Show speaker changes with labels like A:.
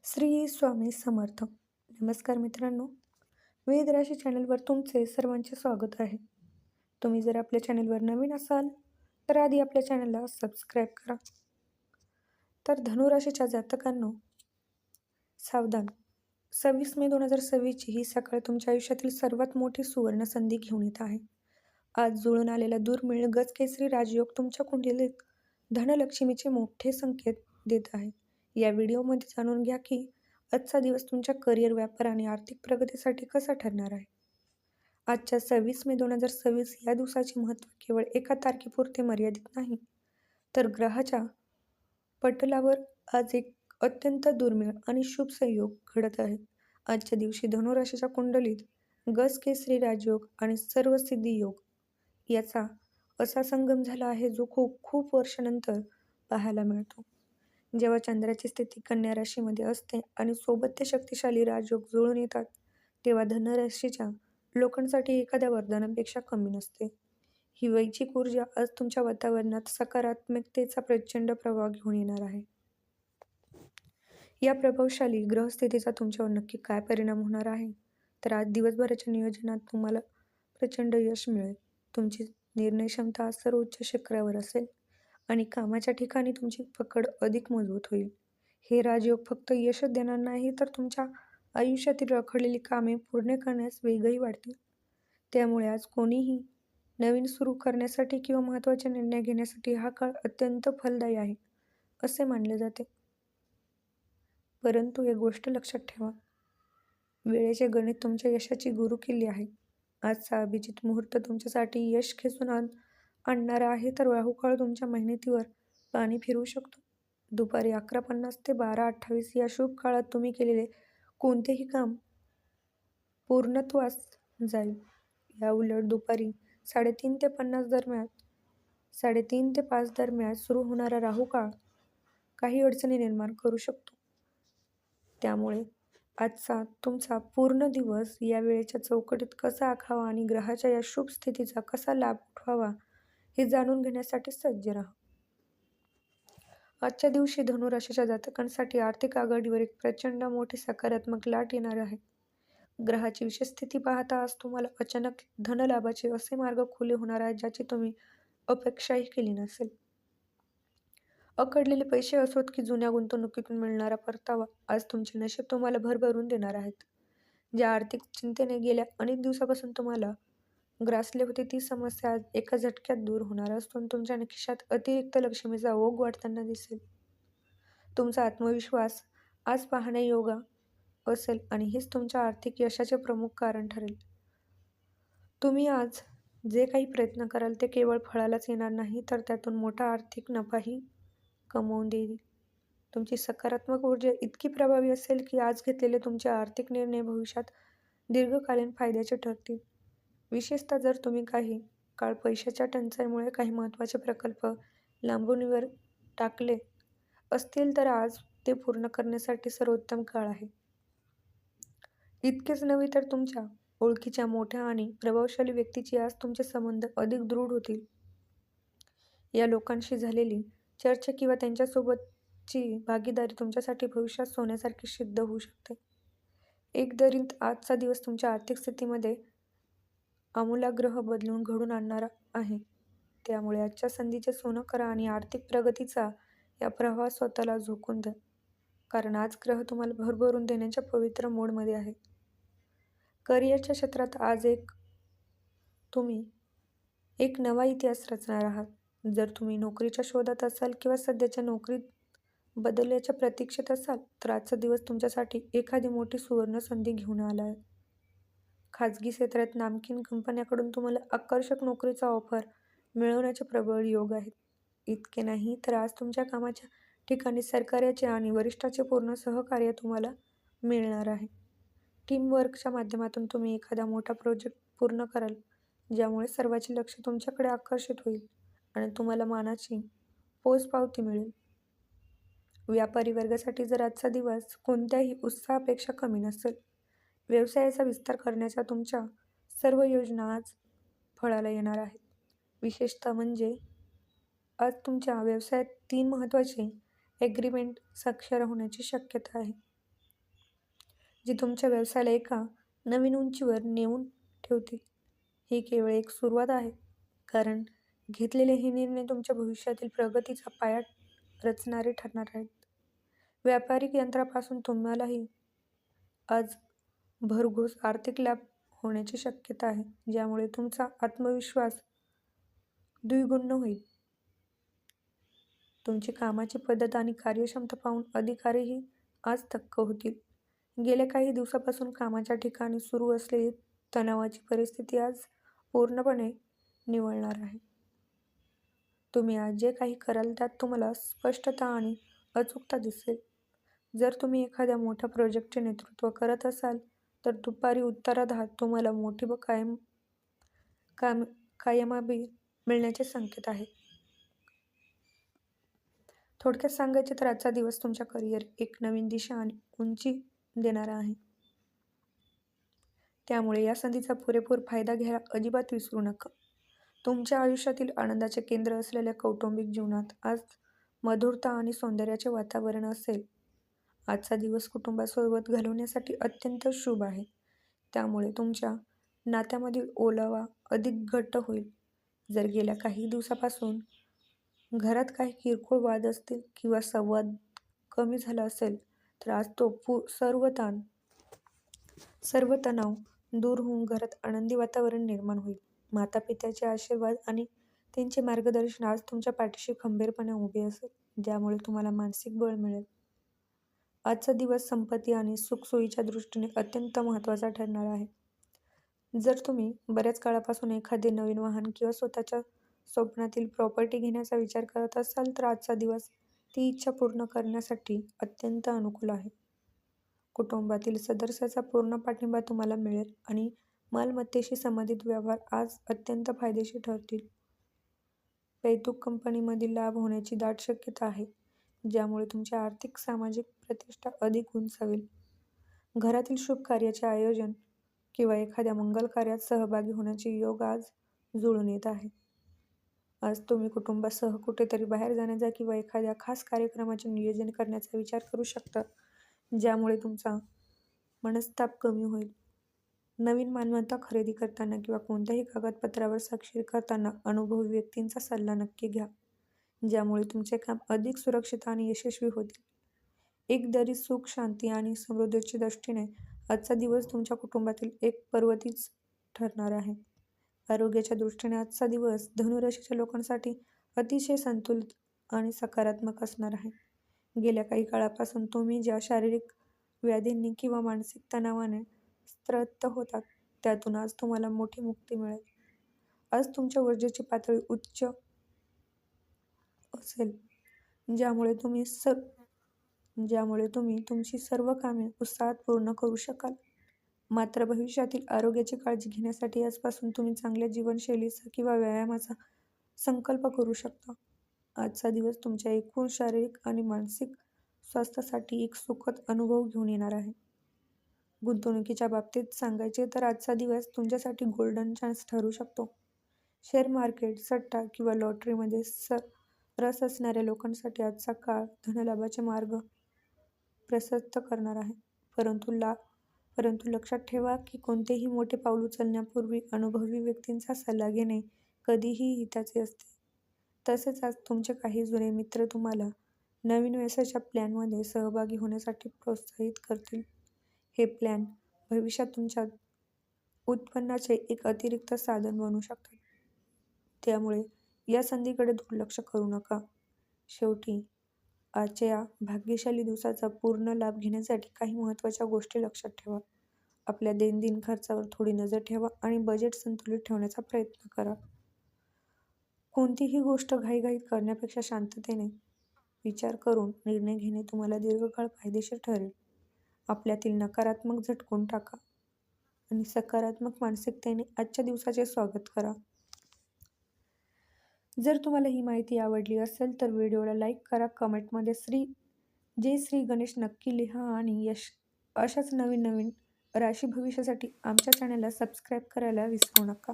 A: श्री स्वामी समर्थ. नमस्कार मित्रांनो, वेद राशी चॅनलवर तुमचे सर्वांचे स्वागत आहे. तुम्ही जर आपल्या चॅनलवर नवीन असाल तर आधी आपल्या चॅनलला सबस्क्राईब करा. तर धनुराशीच्या जातकांनो, सावधान. 26 मे 2026 ची ही सकाळ तुमच्या आयुष्यातील सर्वात मोठी सुवर्ण संधी घेऊन येत आहे. आज जुळून आलेला दुर्मिळ गजकेसरी राजयोग तुमच्या कुंडलीत धनलक्ष्मीचे मोठे संकेत देत आहे. या व्हिडिओमध्ये जाणून घ्या की आजचा दिवस तुमच्या करिअर, व्यापार आणि आर्थिक प्रगतीसाठी कसा ठरणार आहे. आजच्या 26 मे 2026 या दिवसाचे महत्त्व केवळ एका तारखेपुरते मर्यादित नाही, तर ग्रहाच्या पटलावर आज एक अत्यंत दुर्मिळ आणि शुभ संयोग घडत आहे. आजच्या दिवशी धनुराशीच्या कुंडलीत गजकेसरी राजयोग आणि सर्वसिद्धी योग याचा असा संगम झाला आहे जो खूप खूप वर्षानंतर पाहायला मिळतो. जेव्हा चंद्राची स्थिती कन्या राशीमध्ये असते आणि सोबत ते शक्तिशाली राजयोग जुळून येतात, तेव्हा धनुराशीच्या लोकांसाठी एखाद्या वरदानापेक्षा कमी नसते. ही वैयक्तिक ऊर्जा आज तुमच्या वातावरणात सकारात्मकतेचा प्रचंड प्रभाव घेऊन येणार आहे. या प्रभावशाली ग्रहस्थितीचा तुमच्यावर नक्की काय परिणाम होणार आहे, तर आज दिवसभराच्या नियोजनात तुम्हाला प्रचंड यश मिळेल. तुमची निर्णय क्षमता आज सर्वोच्च शिखरावर असेल आणि कामाच्या ठिकाणी तुमची पकड अधिक मजबूत होईल. हे राजयोग फक्त यशच देणार नाही, तर तुमच्या आयुष्यातील रखडलेली कामे पूर्ण करण्यास वेगही वाढतील. त्यामुळे आज कोणीही नवीन सुरू करण्यासाठी किंवा महत्त्वाचे निर्णय घेण्यासाठी हा काळ अत्यंत फलदायी आहे असे मानले जाते. परंतु एक गोष्ट लक्षात ठेवा, वेळेचे गणित तुमच्या यशाची गुरुकिल्ली आहे. आजचा अभिजित मुहूर्त तुमच्यासाठी यश खेचून आणणारा आहे, तर राहुकाळ तुमच्या मेहनतीवर पाणी फिरवू शकतो. दुपारी 11:50 ते 12:28 या शुभ काळात तुम्ही केलेले कोणतेही काम पूर्णत्वास जाईल. या उलट दुपारी 3:30 ते 5 दरम्यान सुरू होणारा राहुकाळ काही अडचणी निर्माण करू शकतो. त्यामुळे आजचा तुमचा पूर्ण दिवस या वेळेच्या चौकटीत कसा आखावा आणि ग्रहाच्या या शुभ स्थितीचा कसा लाभ उठवावा हे जाणून घेण्यासाठी सज्ज राहा. आजच्या दिवशी धनुराशीच्या जातकांसाठी आर्थिक आघाडीवर एक प्रचंड मोठी सकारात्मक लाट येणार आहे. ग्रहाची विशेष स्थिती पाहता आज तुम्हाला अचानक धनलाभाचे असे मार्ग खुले होणार आहेत ज्याची तुम्ही अपेक्षाही केली नसेल. अकडलेले पैसे असोत की जुन्या गुंतवणुकीतून मिळणारा परतावा, आज तुमचे नशीब तुम्हाला भरभरून देणार आहेत. ज्या आर्थिक चिंतेने गेल्या अनेक दिवसापासून तुम्हाला ग्रासले होते, ती समस्या आज एका झटक्यात दूर होणार असून तुमच्या खिशात अतिरिक्त लक्ष्मीचा ओघ वाढताना दिसेल. तुमचा आत्मविश्वास आज पाहण्यायोग्य असेल आणि हेच तुमच्या आर्थिक यशाचे प्रमुख कारण ठरेल. तुम्ही आज जे काही प्रयत्न कराल ते केवळ फळालाच येणार नाही, तर त्यातून मोठा आर्थिक नफाही कमवून देईल. तुमची सकारात्मक ऊर्जा इतकी प्रभावी असेल की आज घेतलेले तुमचे आर्थिक निर्णय भविष्यात दीर्घकालीन फायद्याचे ठरतील. विशेषतः जर तुम्ही काही काळ पैशाच्या टंचाईमुळे काही महत्त्वाचे प्रकल्प लांबणीवर टाकले असतील, तर आज ते पूर्ण करण्यासाठी सर्वोत्तम काळ आहे. इतकेच नव्हे तर तुमच्या ओळखीच्या मोठ्या आणि प्रभावशाली व्यक्तीची आज तुमचे संबंध अधिक दृढ होतील. या लोकांशी झालेली चर्चा किंवा त्यांच्यासोबतची भागीदारी तुमच्यासाठी भविष्यात सोन्यासारखी सिद्ध होऊ शकते. एकंदरीत आजचा दिवस तुमच्या आर्थिक स्थितीमध्ये आमूलाग्र बदलून घडून आणणारा आहे. त्यामुळे आजच्या संधीचे सोनं करा आणि आर्थिक प्रगतीचा या प्रवाहात स्वतःला झोकून द्या, कारण आज ग्रह तुम्हाला भरभरून देण्याच्या पवित्र मोडमध्ये आहे. करिअरच्या क्षेत्रात आज तुम्ही एक नवा इतिहास रचणार आहात. जर तुम्ही नोकरीच्या शोधात असाल किंवा सध्याच्या नोकरीत बदलण्याच्या प्रतीक्षेत असाल, तर आजचा दिवस तुमच्यासाठी एखादी मोठी सुवर्ण संधी घेऊन आला आहे. खाजगी क्षेत्रात नामांकित कंपन्यांकडून तुम्हाला आकर्षक नोकरीचा ऑफर मिळवण्याचे प्रबळ योग आहेत. इतके नाही तर आज तुमच्या कामाच्या ठिकाणी सहकार्याचे आणि वरिष्ठाचे पूर्ण सहकार्य तुम्हाला मिळणार आहे. टीमवर्कच्या माध्यमातून तुम्ही एखादा मोठा प्रोजेक्ट पूर्ण कराल, ज्यामुळे सर्वांचे लक्ष तुमच्याकडे आकर्षित होईल आणि तुम्हाला मानाची पोचपावती मिळेल. व्यापारी वर्गासाठी जर आजचा दिवस कोणत्याही उत्साहापेक्षा कमी नसेल. व्यवसायाचा विस्तार करण्याच्या तुमच्या सर्व योजना आज फळाला येणार आहेत. विशेषतः म्हणजे आज तुमच्या व्यवसायात 3 महत्त्वाचे ॲग्रीमेंट स्वाक्षर होण्याची शक्यता आहे. जे तुमच्या व्यवसायाला एका नवीन उंचीवर नेऊन ठेवतील. ही केवळ एक सुरुवात आहे, कारण घेतलेले हे निर्णय तुमच्या भविष्यातील प्रगतीचा पाया रचणारे ठरणार आहेत. व्यापारिक यंत्रापासून तुम्हालाही आज भरघोस आर्थिक लाभ होण्याची शक्यता आहे, ज्यामुळे तुमचा आत्मविश्वास द्विगुण होईल. तुमची कामाची पद्धत आणि कार्यक्षमता पाहून अधिकारीही आज थक्क होतील. गेल्या काही दिवसापासून कामाच्या ठिकाणी सुरू असलेली तणावाची परिस्थिती आज पूर्णपणे निवळणार आहे. तुम्ही आज जे काही कराल त्यात तुम्हाला स्पष्टता आणि अचूकता दिसेल. जर तुम्ही एखाद्या मोठ्या प्रोजेक्टचे नेतृत्व करत असाल तर दुपारी उत्तरार्धात तुम्हाला मोठी व कामयाबी मिळण्याचे संकेत आहेत. थोडक्यात सांगायचे तर आजचा दिवस तुमच्या करिअर एक नवीन दिशा आणि उंची देणारा आहे. त्यामुळे या संधीचा पुरेपूर फायदा घ्यायला अजिबात विसरू नका. तुमच्या आयुष्यातील आनंदाचे केंद्र असलेल्या कौटुंबिक जीवनात आज मधुरता आणि सौंदर्याचे वातावरण असेल. आजचा दिवस कुटुंबासोबत घालवण्यासाठी अत्यंत शुभ आहे. त्यामुळे तुमच्या नात्यामधील ओलावा अधिक घट्ट होईल. जर गेल्या काही दिवसापासून घरात काही किरकोळ वाद असतील किंवा संवाद कमी झाला असेल तर आज तो सर्व तणाव दूर होऊन घरात आनंदी वातावरण निर्माण होईल. माता-पित्याचे आशीर्वाद आणि त्यांचे मार्गदर्शन आज तुमच्या पाठीशी खंबीरपणे उभे असेल, ज्यामुळे तुम्हाला मानसिक बळ मिळेल. आजचा दिवस संपत्ती आणि सुखसोयीच्या दृष्टीने अत्यंत महत्त्वाचा ठरणार आहे. जर तुम्ही बऱ्याच काळापासून एखादे नवीन वाहन किंवा स्वतःच्या स्वप्नातील प्रॉपर्टी घेण्याचा विचार करत असाल तर आजचा दिवस ती इच्छा पूर्ण करण्यासाठी अत्यंत अनुकूल आहे. कुटुंबातील सदस्याचा पूर्ण पाठिंबा तुम्हाला मिळेल आणि मालमत्तेशी संबंधित व्यवहार आज अत्यंत फायदेशीर ठरतील. पैतृक कंपनीमधील लाभ होण्याची दाट शक्यता आहे, ज्यामुळे तुमची आर्थिक सामाजिक प्रतिष्ठा अधिक उंचावेल. घरातील शुभ कार्याचे आयोजन किंवा एखाद्या मंगल कार्यात सहभागी होण्याचे योग आज जुळून येत आहे. आज तुम्ही कुटुंबासह कुठेतरी बाहेर जाण्याचा किंवा एखाद्या खास कार्यक्रमाचे नियोजन करण्याचा विचार करू शकता, ज्यामुळे तुमचा मनस्ताप कमी होईल. नवीन मालमत्ता खरेदी करताना किंवा कोणत्याही कागदपत्रावर स्वाक्षरी करताना अनुभवी व्यक्तींचा सल्ला नक्की घ्या, ज्यामुळे तुमचे काम अधिक सुरक्षित आणि यशस्वी होतील. एकंदरीत सुख, शांती आणि समृद्धीच्या दृष्टीने आजचा दिवस तुमच्या कुटुंबातील एक पर्वतीच ठरणार आहे. आरोग्याच्या दृष्टीने आजचा दिवस धनु राशीच्या लोकांसाठी अतिशय संतुलित आणि सकारात्मक असणार आहे. गेल्या काही काळापासून तुम्ही ज्या शारीरिक व्याधींनी किंवा मानसिक तणावाने त्रस्त होतात त्यातून आज तुम्हाला मोठी मुक्ती मिळेल. आज तुमच्या ऊर्जेची पातळी उच्च असेल, ज्यामुळे तुम्ही तुमची सर्व कामे उत्साहात पूर्ण करू शकाल. मात्र भविष्यातील आरोग्याची काळजी घेण्यासाठी आजपासून तुम्ही चांगल्या जीवनशैलीचा किंवा व्यायामाचा संकल्प करू शकता. आजचा दिवस तुमच्या एकूण शारीरिक आणि मानसिक स्वास्थ्यासाठी एक सुखद अनुभव घेऊन येणार आहे. गुंतवणुकीच्या बाबतीत सांगायचे तर आजचा दिवस तुमच्यासाठी गोल्डन चान्स ठरू शकतो. शेअर मार्केट, सट्टा किंवा लॉटरीमध्ये रस असणाऱ्या लोकांसाठी आजचा काळ धनलाभाचे मार्ग प्रशस्त करणार आहे. परंतु लक्षात ठेवा की कोणतेही मोठे पाऊल उचलण्यापूर्वी अनुभवी व्यक्तींचा सल्ला घेणे कधीही हिताचे असते. तसेच आज तुमचे काही जुने मित्र तुम्हाला नवीन व्यवसायाच्या प्लॅनमध्ये सहभागी होण्यासाठी प्रोत्साहित करतील. हे प्लॅन भविष्यात तुमच्या उत्पन्नाचे एक अतिरिक्त साधन बनू शकतात. त्यामुळे या संधीकडे दुर्लक्ष करू नका. शेवटी आजच्या या भाग्यशाली दिवसाचा पूर्ण लाभ घेण्यासाठी काही महत्त्वाच्या गोष्टी लक्षात ठेवा. आपल्या दैनंदिन खर्चावर थोडी नजर ठेवा आणि बजेट संतुलित ठेवण्याचा प्रयत्न करा. कोणतीही गोष्ट घाईघाईत करण्यापेक्षा शांततेने विचार करून निर्णय घेणे तुम्हाला दीर्घकाळ फायदेशीर ठरेल. आपल्यातील नकारात्मक झटकून टाका आणि सकारात्मक मानसिकतेने आजच्या दिवसाचे स्वागत करा. जर तुम्हाला ही माहिती आवडली असेल तर व्हिडिओला लाईक करा, कमेंटमध्ये जय श्री गणेश नक्की लिहा आणि अशाच नवीन राशी भविष्यासाठी आमच्या चॅनलला सबस्क्राईब करायला विसरू नका.